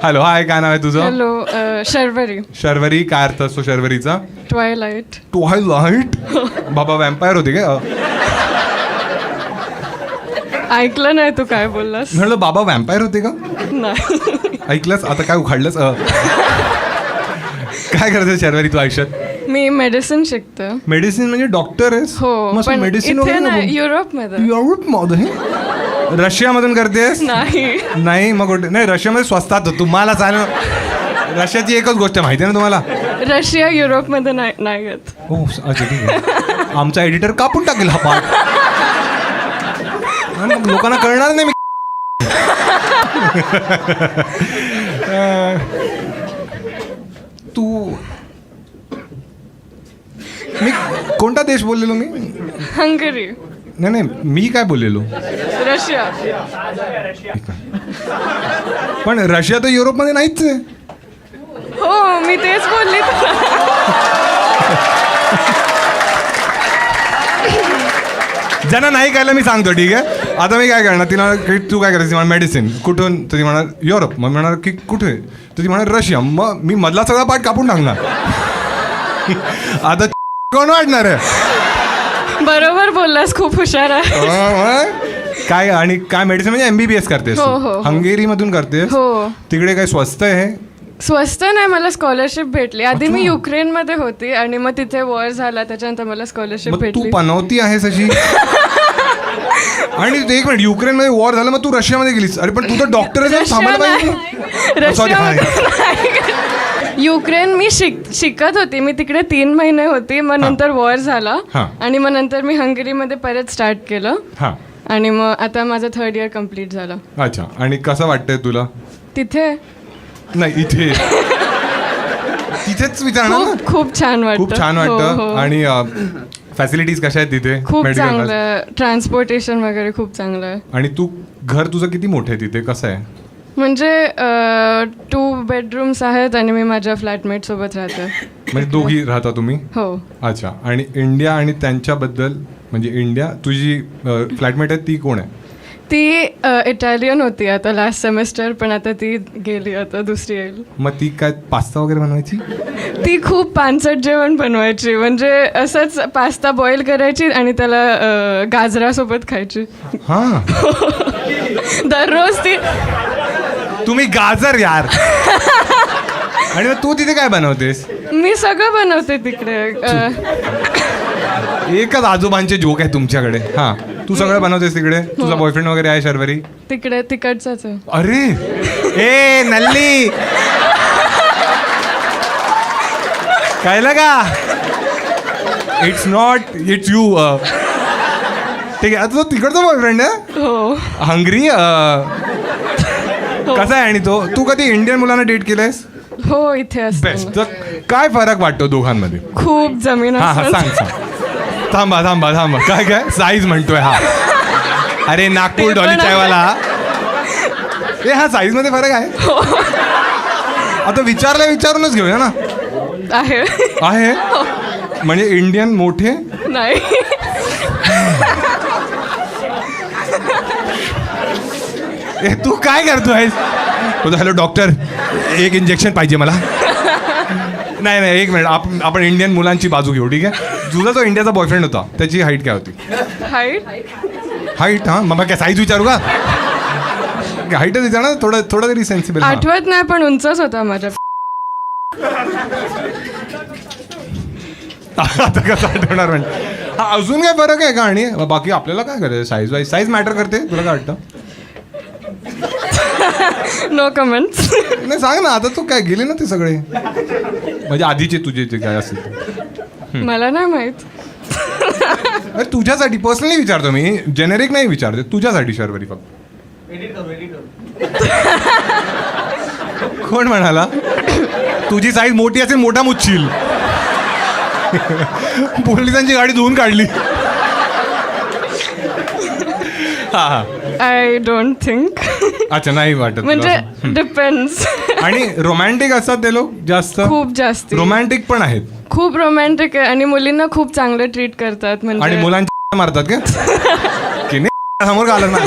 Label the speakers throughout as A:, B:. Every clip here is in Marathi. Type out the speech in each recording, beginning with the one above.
A: हॅलो, हाय, काय नाव आहे तुझं?
B: हॅलो, शर्वरी.
A: शर्वरी, काय अर्थ असतो शर्वरीचा?
B: ट्वायलाइट.
A: ट्वायलाइट? बाबा वॅम्पायर होती काय?
B: ऐकलं नाही तू काय बोललास?
A: म्हणलं बाबा वॅम्पायर होते का?
B: नाही.
A: ऐकलंस? आता काय उखाडलंस? काय करते शर्वरी तू आयुष्यात?
B: मी मेडिसिन शिकते.
A: मेडिसिन म्हणजे डॉक्टर आहेस?
B: हो, पण इथे नाही, युरोपमध्ये.
A: युरोपमध्ये? रशियामधून करतेस?
B: नाही.
A: मग कुठे? नाही, रशियामध्ये स्वस्तात तुम्हाला चालेल. रशियाची एकच गोष्ट माहिती आहे ना तुम्हाला?
B: रशिया युरोपमध्ये नाही येत.
A: हो, अच्छा, ठीक आहे. आमचा एडिटर कापून टाकेल हा पार्ट. लोकांना कळणार नाही. तू मी कोणता देश बोललेलो मी?
B: हंगरी.
A: नाही, मी काय बोललेलो?
B: रशिया.
A: पण रशिया तर युरोपमध्ये नाहीच आहे.
B: हो, मी तेच बोलली.
A: ज्यांना नाही कळलं मी सांगतो, ठीक आहे. आता मी काय करणार, तिला तू काय करायची म्हणा मेडिसिन कुठून, तर ती म्हणणार युरोप. मग म्हणणार की कुठे, तर ती म्हणणार रशिया. मग मी मधला सगळा पार्ट कापून टाकणार. आता कोण वाटणार आहे?
B: बरोबर बोललास, खूप हुशार आहे.
A: काय आणि काय मेडिसिन म्हणजे MBBS करतेस?
B: हो.
A: हंगेरीमधून करतेस?
B: हो.
A: तिकडे काय स्वस्त आहे?
B: स्वस्त नाही, मला स्कॉलरशिप भेटली. आधी मी युक्रेनमध्ये होती आणि मग तिथे वॉर झाला, त्याच्यानंतर मला स्कॉलरशिप भेटली.
A: तू पनवती आहेस अशी? आणि एक मिनिट, युक्रेनमध्ये वॉर झाला, मग तू रशियामध्ये गेलीस? अरे पण तू तर डॉक्टर
B: युक्रेन मी शिकत होती. मी तिकडे 3 महिने होती. मग नंतर वॉर झाला आणि मग नंतर मी हंगेरीमध्ये परत स्टार्ट केलं. आणि मग आता माझं 3rd इयर कम्प्लीट झालं.
A: अच्छा. आणि कसं वाटतंय तुला
B: तिथे?
A: नाही, इथे. तिथेच विचारणार ना.
B: खूप छान वाटतं.
A: खूप छान वाटतं. आणि फॅसिलिटीज कशा आहेत तिथे?
B: खूप चांगलं. ट्रान्सपोर्टेशन वगैरे खूप चांगलं आहे.
A: आणि तू घर तुझं किती मोठं आहे तिथे? कसं आहे
B: म्हणजे 2 बेडरूम्स आहेत आणि मी माझ्या फ्लॅटमेट सोबत राहते.
A: म्हणजे दोघी राहता तुम्ही?
B: हो.
A: अच्छा. आणि इंडिया आणि त्यांच्याबद्दल, म्हणजे इंडिया तुझी फ्लॅटमेट आहे ती कोण आहे?
B: ती इटालियन होती आता लास्ट सेमेस्टर, पण आता ती गेली, आता दुसरी येईल.
A: मग ती काय पास्ता वगैरे बनवायची?
B: ती खूप पानसट जेवण बनवायची. म्हणजे असंच पास्ता बॉईल करायची आणि त्याला गाजरासोबत खायची.
A: हां.
B: दररोज ती.
A: तुम्ही गाजर यार. आणि तू तिथे काय बनवतेस?
B: मी सगळं बनवते तिकडे.
A: एकच आजोबांचे जोक आहे तुमच्याकडे. हां, तू सगळं बनवतेस तिकडे? तुझा बॉयफ्रेंड वगैरे आहे शर्वरी?
B: तिकडे तिकडचाच आहे.
A: अरे ए नल्ली, कळलं का? It's not, it's you. ठीक आहे. आता तो तिकडचा बॉयफ्रेंड आहे?
B: हो.
A: हंगरी? कसा आहे? आणि तू कधी इंडियन मुलांना डेट केलंयस?
B: हो, इथे असते.
A: बेस्ट. तर काय फरक वाटतो दोघांमध्ये?
B: खूप जमीन.
A: हां, सांग. थांबा. काय साईज म्हणतोय? हा, अरे नागपूर डॉली चायवाला. हा, साईज मध्ये फरक आहे? आता विचारूनच घेऊया ना. आहे म्हणजे इंडियन मोठे
B: नाही.
A: तू काय करतोयस? हॅलो डॉक्टर, एक इंजेक्शन पाहिजे मला. नाही, एक मिनिट. आपण इंडियन मुलांची बाजू घेऊ, ठीक आहे? तुझा जो इंडियाचा बॉयफ्रेंड होता त्याची हाईट काय होती? हाईट? हां, मग काय साईज विचारू का? हाईटच विचार ना. थोडं तरी सेन्सिबल.
B: आठवत नाही, पण उंचच होता माझ्या.
A: आता कसं आठवणार? म्हणजे अजून काय फरक आहे का? आणि बाकी आपल्याला काय करायचं? साईज मॅटर करते? तुला काय वाटतं?
B: No comments.
A: नाही, सांग ना. आता तू काय गेले ना ते सगळे, म्हणजे आधीचे तुझे जे काय असेल? मला
B: नाही माहित.
A: अरे तुझ्यासाठी पर्सनली विचारतो मी, जेनेरिक नाही विचारते. तुझ्यासाठी शर्वरी फक्त. कोण म्हणाला? तुझी साईज मोठी असेल, मोठा मुच्छील. पोलिसांची गाडी धुवून काढली.
B: I don't think.
A: अच्छा, नाही वाटत
B: म्हणजे डिपेंड्स.
A: आणि रोमॅन्टिक असतात ते लोक जास्त?
B: खूप जास्त.
A: रोमॅन्टिक पण आहेत.
B: खूप रोमॅन्टिक आहे आणि मुलींना खूप चांगलं ट्रीट करतात. म्हणजे
A: आणि मुलांची मारतात का? की नाही समोर आलं ना?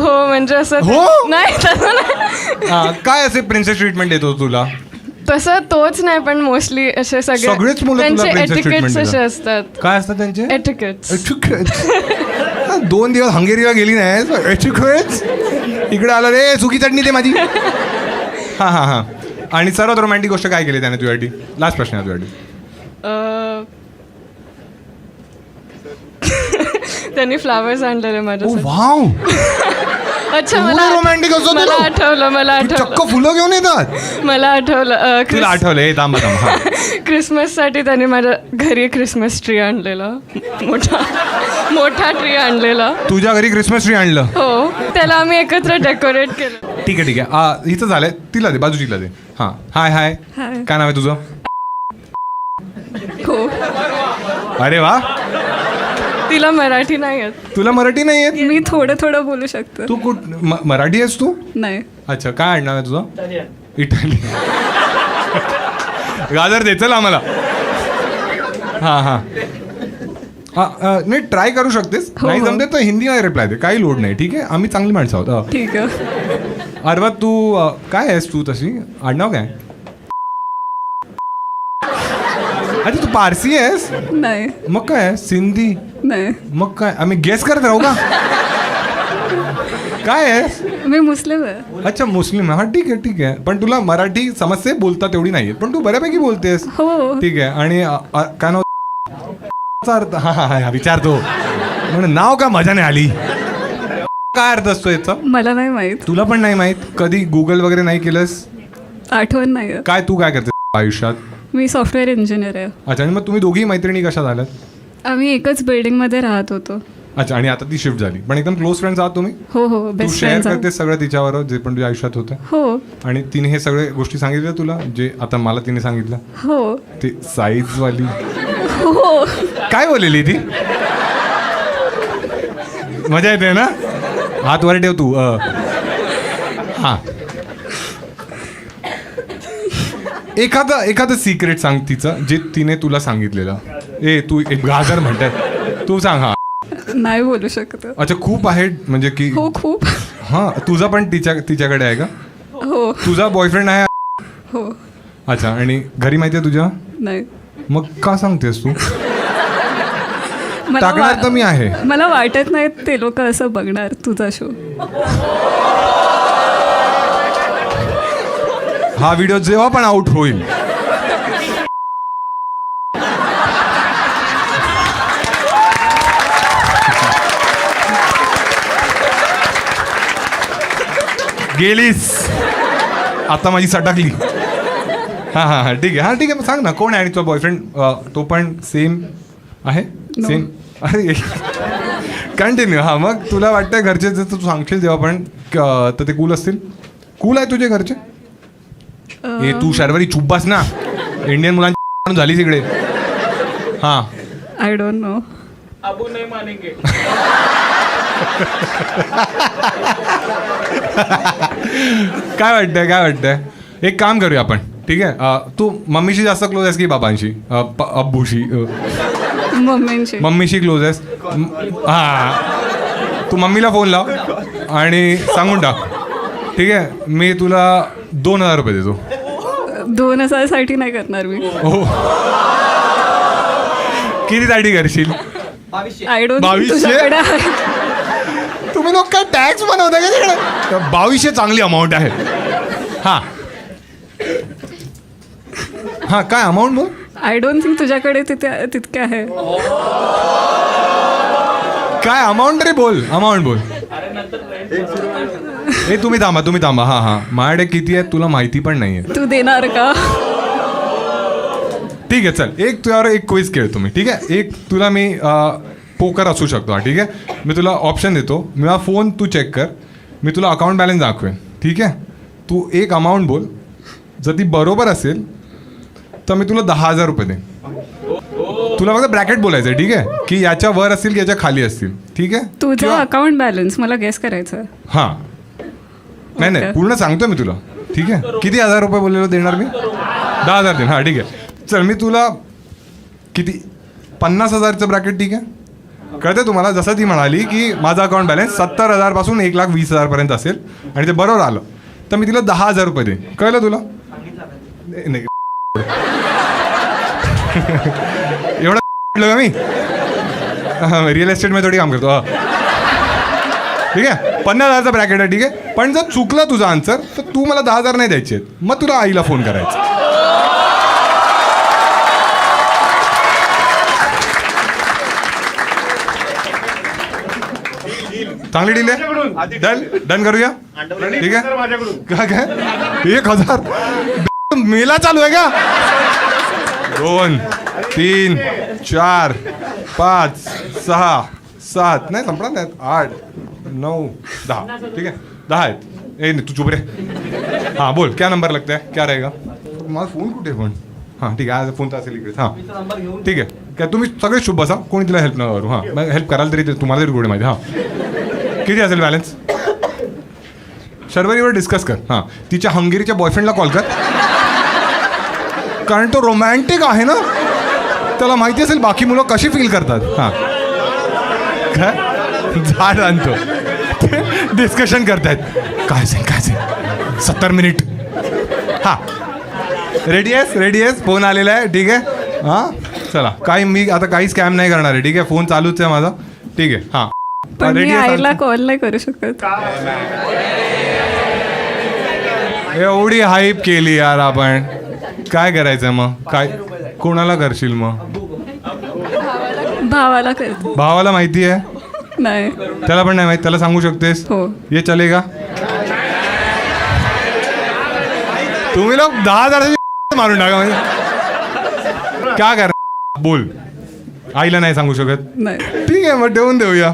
B: हो म्हणजे असं
A: हो?
B: नाही तसं नाही.
A: काय असे प्रिन्सेस ट्रीटमेंट देतो तुला?
B: तसं तोच नाही पण मोस्टली असे
A: सगळेच मुलं तुला
B: त्यांचे
A: princess treatment
B: एटिकेट्स असे
A: देतात.
B: असतात.
A: काय असतात त्यांचे
B: एटिकेट्स.
A: Etiquettes. 2 दिवस हंगेरीला गेली नाही Etiquettes? इकडे आलं रे सुकी चटणी ते माझी. हां हां हां. आणि सर्वात रोमॅन्टिक गोष्ट काय केली त्याने तुझ्यासाठी? लास्ट प्रश्न आहे तुझ्यासाठी.
B: त्यांनी फ्लावर्स आणलेले माझ्यासाठी.
A: वाव,
B: अच्छा
A: रोमॅन्टिक असतो
B: मला आठवलं
A: चक्क फुलं घेऊन येतात.
B: मला आठवलं
A: तुला आठवलं हे थांबा थांबा.
B: क्रिसमससाठी त्याने माझ्या घरी क्रिसमस ट्री आणलेला. मोठा ट्री आणलेला.
A: तुझ्या घरी क्रिसमस ट्री आणलं?
B: हो, त्याला आम्ही एकत्र डेकोरेट केलं.
A: ठीक आहे ठीक आहे. हिचं झालंय, तिला दे, बाजूचीला दे. हां हाय हाय. काय नाव आहे तुझं?
B: हो.
A: अरे वा,
B: तिला मराठी नाही येत.
A: तुला मराठी नाही येत?
B: मी थोडं थोडं बोलू शकतो.
A: तू मराठी आहेस तू?
B: नाही.
A: अच्छा, काय आणणार आहे तुझं? इटालियन. गाजर दे चल आम्हाला. हां हां नाही, ट्राय करू शकतेस. नाही जमते तर हिंदी नाही रिप्लाय दे, काही लोड नाही. ठीक आहे, आम्ही चांगली माणसं आहोत.
B: ठीक आहे.
A: अरवा तू काय आहेस तू तशी? आडनाव काय? अच्छा, तू पारसी आहेस?
B: नाही.
A: मग काय सिंधी?
B: नाही.
A: मग काय आम्ही गेस करत राहू का? काय आहेस?
B: मी मुस्लिम आहे.
A: अच्छा, मुस्लिम. हा ठीक आहे ठीक आहे. पण तुला मराठी समजते, बोलता तेवढी नाही पण तू बऱ्यापैकी बोलतेस.
B: हो.
A: ठीक आहे. आणि काय नाव? हा हा हा विचारतो म्हणून नाव का मजा नाही आली. काय अर्थ असतो याचा?
B: मला नाही माहित.
A: तुला पण नाही माहित? कधी गुगल वगैरे नाही केलंस?
B: आठवण नाही.
A: काय तू काय करते आयुष्यात?
B: मी सॉफ्टवेअर इंजिनियर आहे.
A: अच्छा, आणि मग तुम्ही दोघी मैत्रिणी कशा झाल्यात?
B: आम्ही एकच बिल्डिंगमध्ये राहत होतो.
A: अच्छा, आणि आता ती शिफ्ट झाली. पण एकदम क्लोज फ्रेंड्स आहात तुम्ही?
B: हो हो,
A: तू
B: बेस्ट
A: शेअर
B: फ्रेंड्स.
A: करते सगळं तिच्यावर जे पण तुझ्या आयुष्यात होतं?
B: हो
A: आणि तिने हे सगळे गोष्टी सांगितल्या तुला जे आता मला तिने सांगितलं?
B: हो
A: ती साईज वाली
B: हो.
A: काय बोललेली ती? मजा येते ना? हात वर ठेव तू. हा, एखादं सिक्रेट सांग तिचं जे तिने तुला सांगितलेलं. तू एक गाजर म्हणताय, तू सांग. हा,
B: नाही बोलू शकत.
A: अच्छा, खूप आहे म्हणजे की?
B: हो खूप.
A: हा, तुझा पण तिच्याकडे आहे का?
B: हो.
A: तुझा बॉयफ्रेंड आहे?
B: हो.
A: अच्छा, आणि घरी माहिती आहे तुझ्या?
B: नाही.
A: मग का सांगतेस तू? टाकणार तर मी आहे.
B: मला वाटत नाही ते लोक असं बघणार तुझा शो.
A: हा व्हिडिओ जेव्हा पण आउट होईल गेलीस आता माझी सटकली. हां हां हां ठीक आहे. हां ठीक आहे, सांग ना कोण आहे? आणि तुझा बॉयफ्रेंड तो पण सेम आहे? सेम. अरे कंटिन्यू. हां, मग तुला वाटतं घरचे जर तू सांगशील जेव्हा पण तर ते कूल असतील? कूल आहे तुझे घरचे? हे तू शर्वरी चुप बस ना, इंडियन मुलांची झाली तिकडे. हां,
B: आय डोंट नो.
C: अबू नाही मानेंगे.
A: काय वाटतंय? एक काम करूया आपण, ठीक आहे? तू मम्मीशी जास्त क्लोज आहेस की बाबांशी? अब्बूशी? मम्मीशी क्लोज आहेस? हां, तू मम्मीला फोन लाव आणि सांगून टाक, ठीक आहे? मी तुला 2,000 रुपये देतो.
B: 2,000 साठी नाही करणार मी.
A: हो, किती साठी करशील?
B: I don't.
A: 2200? तुम्ही लोक काय टॅक्स बनवता का तिकडे? 2200 चांगली अमाऊंट आहे. हां हां, काय अमाऊंट मग?
B: आय डोंट थिंक तुझ्याकडे तितके आहे.
A: काय अमाऊंट रे? बोल, अमाऊंट बोल. हे तुम्ही थांबा. हां हां, माझ्याकडे किती आहे तुला माहिती पण नाही आहे.
B: तू देणार का?
A: ठीक आहे, चल एक तुझ्यावर एक क्विज खेळतो मी, ठीक आहे? एक तुला मी पोकर असू शकतो. हा, ठीक आहे? मी तुला ऑप्शन देतो, माझा फोन तू चेक कर, मी तुला अकाउंट बॅलन्स दाखवेन, ठीक आहे? तू एक अमाऊंट बोल, जर ती बरोबर असेल तर मी तुला 10,000 रुपये देईन. तुला फक्त ब्रॅकेट बोलायचं आहे, ठीक आहे? की याच्या वर असतील की याच्या खाली असतील, ठीक आहे?
B: तुझा अकाउंट बॅलन्स मला गेस करायचं.
A: हां, नाही पूर्ण सांगतो मी तुला, ठीक आहे? किती 1,000 रुपये बोललेलो देणार मी? 10,000 देईन. हां ठीक आहे, चल मी तुला किती 50,000चं ब्रॅकेट, ठीक आहे? कळते तुम्हाला? जसं ती म्हणाली की माझा अकाउंट बॅलन्स 70,000 पासून 1,20,000 पर्यंत असेल आणि ते बरोबर आलं तर मी तिला 10,000 रुपये देईन. कळलं तुला? नाही एवढं का मी रिअल एस्टेटमध्ये थोडी काम करतो. ठीक आहे, 50,000चा ब्रॅकेट आहे. ठीक आहे, पण जर चुकलं तुझा आन्सर तर तू मला 10,000 नाही द्यायचे, मग तुला आईला फोन करायचा. चांगली डील आहे. डन करूया. ठीक आहे. काय काय 1,000 मेला चालू आहे का? 2 3 4 5 6 7 नाही संपणार नाही 8 9 10. ठीक आहे 10 आहेत. ए नाही तू चुप रे. हां बोल क्या नंबर लगता है, क्या रहेगा? माझा फोन कुठे पण? हां ठीक आहे, आज फोन तर असेल इकडे. हां ठीक आहे. काय तुम्ही सगळे शुभ बसा, कोणी तिला हेल्प न करू. हां मग हेल्प कराल तरी तुम्हाला तरी गोडे माहिती. हां किती असेल बॅलन्स? शर्वरीवर डिस्कस कर. हां तिच्या हंगेरीच्या बॉयफ्रेंडला कॉल कर, कारण तो रोमॅन्टिक आहे ना, त्याला माहिती असेल बाकी मुलं कशी फील करतात. हां काय झाड आणतो ते डिस्कशन करतायत. काय असेल 70 मिनिट. हां रेडी आहेस? फोन आलेला आहे. ठीक आहे. हां चला काही मी आता काही स्कॅम नाही करणार आहे. ठीक आहे, फोन चालूच आहे माझा. ठीक आहे. हां
B: पण मी आईला कॉल नाही करू शकत.
A: एवढी हाईप केली यार आपण, काय करायचं मग? काय कोणाला करशील मग?
B: भावाला करते.
A: भावाला माहिती आहे?
B: नाही.
A: त्याला पण नाही माहिती? त्याला सांगू शकतेस?
B: हो.
A: ये चलेगा? तुम्ही लोक 10,000 मारून टाका म्हणजे क्या कर. बोल. आईला नाही सांगू शकत?
B: नाही.
A: ठीक आहे मग ठेवून देऊया,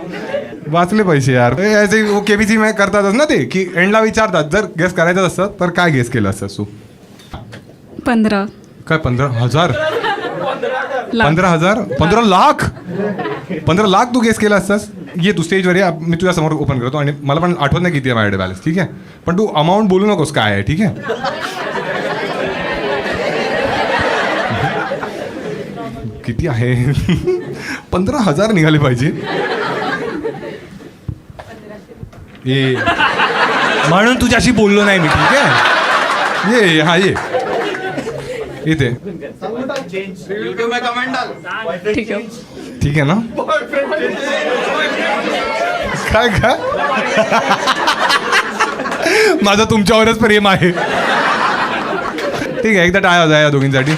A: वाचले पैसे यार. ऐसे केबीसी में करतातच ना ते, की एंडला विचारतात जर गेस करायचं असतं तर काय गेस केलं असतं तू?
B: 15.
A: काय 15,000? 15,000? 15 लाख? 15 लाख तू गेस केला असतास? ये तू स्टेजवर ये, मी तुझ्या समोर ओपन करतो आणि मला पण आठवत नाही किती आहे माझ्याकडे बॅलन्स. ठीक आहे, पण तू अमाऊंट बोलू नकोस काय आहे. ठीक आहे किती आहे? 15,000 निघाले पाहिजे. ये म्हणून तुझ्याशी बोललो नाही मी. ठीक आहे ये हा ये इथे.
B: ठीक आहे.
A: ठीक आहे ना? काय काय माझं तुमच्यावरच प्रेम आहे. ठीक आहे, एकदा टाळ्या वाजवा या दोघींसाठी.